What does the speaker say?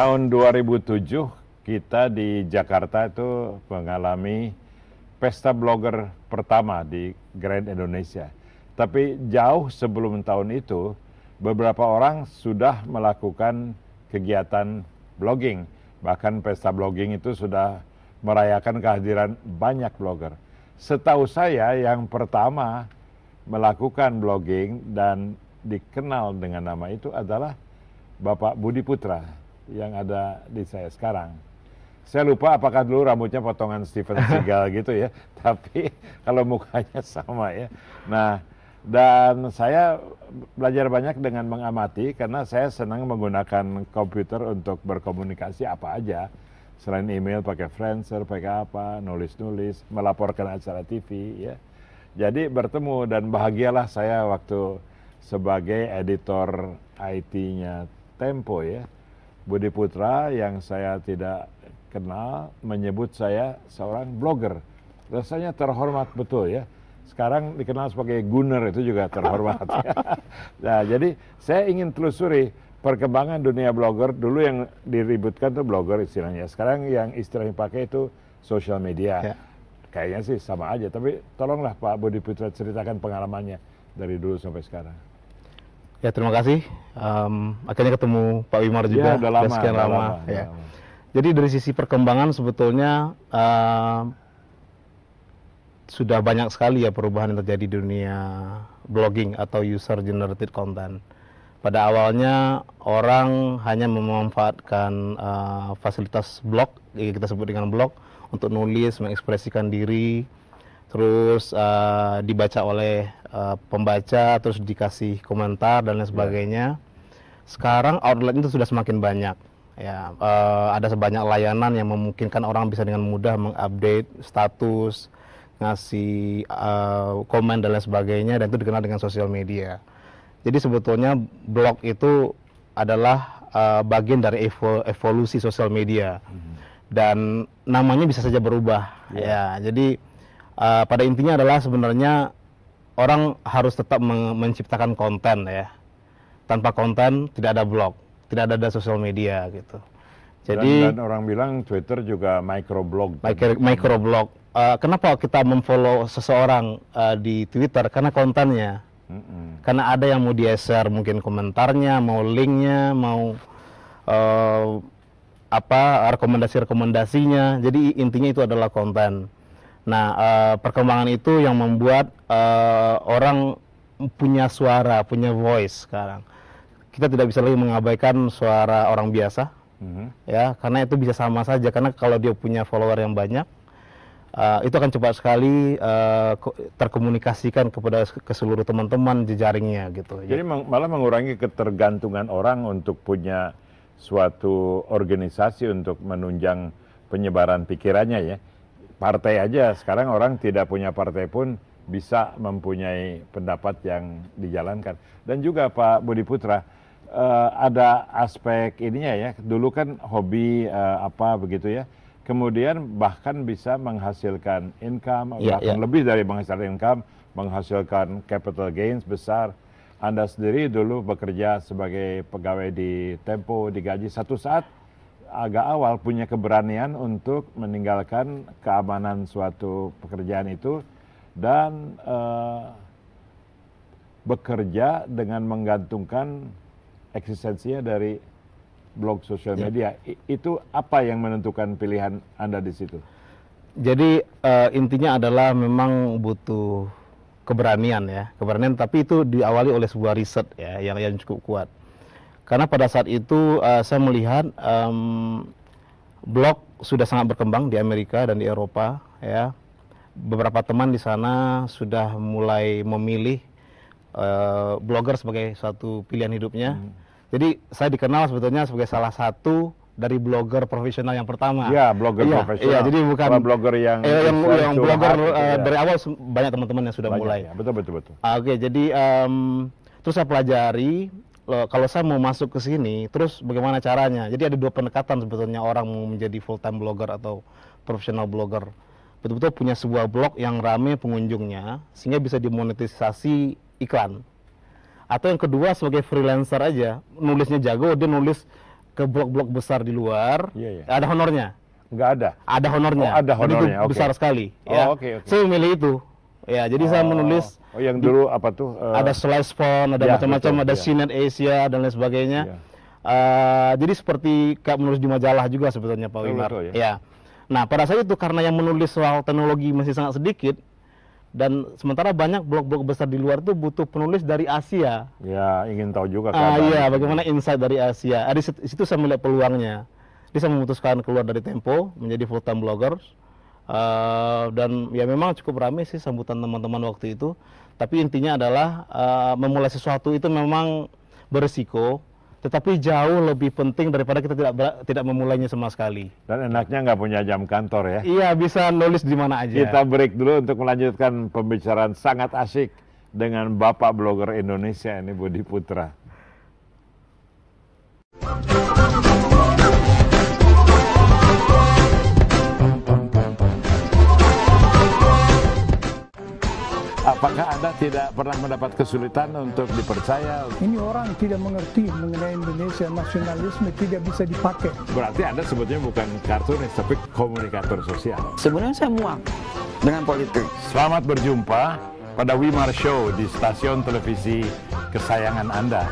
tahun 2007 kita di Jakarta itu mengalami pesta blogger pertama di Grand Indonesia. Tapi jauh sebelum tahun itu, beberapa orang sudah melakukan kegiatan blogging. Bahkan pesta blogging itu sudah merayakan kehadiran banyak blogger. Setahu saya yang pertama melakukan blogging dan dikenal dengan nama itu adalah Bapak Budi Putra yang ada di saya sekarang. Saya lupa apakah dulu rambutnya potongan Steven Seagal gitu ya, tapi kalau mukanya sama ya. Nah, dan saya belajar banyak dengan mengamati karena saya senang menggunakan komputer untuk berkomunikasi apa aja. Selain email pakai Friendster, pakai apa, nulis-nulis, melaporkan acara TV ya. Jadi bertemu dan bahagialah saya waktu sebagai editor IT-nya Tempo ya. Budi Putra yang saya tidak kenal menyebut saya seorang blogger. Rasanya terhormat betul ya. Sekarang dikenal sebagai Gunner itu juga terhormat. Nah, jadi saya ingin telusuri perkembangan dunia blogger. Dulu yang diributkan tuh blogger istilahnya. Sekarang yang istilahnya pakai itu social media. Ya. Kayaknya sih sama aja. Tapi tolonglah Pak Budi Putra ceritakan pengalamannya dari dulu sampai sekarang. Ya, terima kasih. Akhirnya ketemu Pak Wimar juga. Ya, udah lama. Sekian lama. Jadi dari sisi perkembangan sebetulnya sudah banyak sekali ya perubahan yang terjadi di dunia blogging atau user generated content. Pada awalnya orang hanya memanfaatkan fasilitas blog, kita sebut dengan blog, untuk nulis, mengekspresikan diri, terus dibaca oleh pembaca, terus dikasih komentar dan lain sebagainya. Sekarang outlet itu sudah semakin banyak. Ya, ada sebanyak layanan yang memungkinkan orang bisa dengan mudah mengupdate status, ngasih komen dan lain sebagainya, dan itu dikenal dengan sosial media. Jadi sebetulnya blog itu adalah bagian dari evolusi sosial media, dan namanya bisa saja berubah. Ya, jadi pada intinya adalah sebenarnya orang harus tetap menciptakan konten ya. Tanpa konten tidak ada blog, tidak ada sosial media gitu. Jadi dan orang bilang Twitter juga microblog. Microblog. Kenapa kita memfollow seseorang di Twitter? Karena kontennya. Karena ada yang mau dia share mungkin komentarnya, mau linknya, mau rekomendasinya. Jadi intinya itu adalah konten. Nah, perkembangan itu yang membuat orang punya suara, punya voice sekarang. Kita tidak bisa lagi mengabaikan suara orang biasa, ya, karena itu bisa sama saja. Karena kalau dia punya follower yang banyak, itu akan cepat sekali terkomunikasikan ke seluruh teman-teman jejaringnya gitu. Jadi malah mengurangi ketergantungan orang untuk punya suatu organisasi untuk menunjang penyebaran pikirannya ya. Partai aja sekarang orang tidak punya partai pun bisa mempunyai pendapat yang dijalankan. Dan juga Pak Budi Putra, ada aspek ininya ya, dulu kan hobi begitu ya, kemudian bahkan bisa menghasilkan income, bahkan lebih dari menghasilkan income, menghasilkan capital gains besar. Anda sendiri dulu bekerja sebagai pegawai di Tempo, digaji, satu saat agak awal punya keberanian untuk meninggalkan keamanan suatu pekerjaan itu dan bekerja dengan menggantungkan eksistensinya dari blog sosial media. Itu apa yang menentukan pilihan Anda di situ? Jadi intinya adalah memang butuh keberanian ya, keberanian, tapi itu diawali oleh sebuah riset ya yang cukup kuat. Karena pada saat itu saya melihat blog sudah sangat berkembang di Amerika dan di Eropa ya. Beberapa teman di sana sudah mulai memilih blogger sebagai suatu pilihan hidupnya. Jadi saya dikenal sebetulnya sebagai salah satu dari blogger profesional yang pertama. Iya, blogger profesional. Iya, jadi bukan blogger yang blogger dari awal banyak teman-teman yang sudah mulai. Ya, betul. Oke, jadi terus saya pelajari kalau saya mau masuk ke sini, terus bagaimana caranya? Jadi ada dua pendekatan sebetulnya orang mau menjadi full time blogger atau profesional blogger. Betul-betul punya sebuah blog yang rame pengunjungnya sehingga bisa dimonetisasi iklan. Atau yang kedua sebagai freelancer aja, nulisnya jago, dia nulis ke blog-blog besar di luar, Iya, iya. ada honornya. Nggak ada. Ada honornya. Oh, ada Dan honornya, itu oke. besar sekali. Oh, Ya. oke, oke. Saya memilih itu. Ya, jadi saya menulis Oh, yang dulu apa tuh? ada Slice Phone, ada ya, macam-macam, betul, ada ya. CNET Asia dan lain sebagainya. Iya. Jadi seperti kayak menulis di majalah juga sebetulnya Pak Betul, Wimar. betul, ya. Ya. Nah, pada saat itu karena yang menulis soal teknologi masih sangat sedikit dan sementara banyak blog-blog besar di luar itu butuh penulis dari Asia. Ya, ingin tahu juga keadaan. Iya, bagaimana insight dari Asia. Di situ saya melihat peluangnya. Jadi saya memutuskan keluar dari Tempo menjadi full time blogger. Dan ya memang cukup ramai sih sambutan teman-teman waktu itu. Tapi intinya adalah memulai sesuatu itu memang berisiko, tetapi jauh lebih penting daripada kita tidak memulainya sama sekali. Dan enaknya nggak punya jam kantor ya. Iya, bisa nulis di mana aja. Kita break dulu untuk melanjutkan pembicaraan sangat asik dengan Bapak blogger Indonesia ini Budi Putra. Apakah Anda tidak pernah mendapat kesulitan untuk dipercaya? Ini orang tidak mengerti mengenai Indonesia, nasionalisme tidak bisa dipakai. Berarti Anda sebetulnya bukan kartunis, tapi komunikator sosial. Sebenarnya saya muak dengan politik. Selamat berjumpa pada Wimar Show di stasiun televisi kesayangan Anda.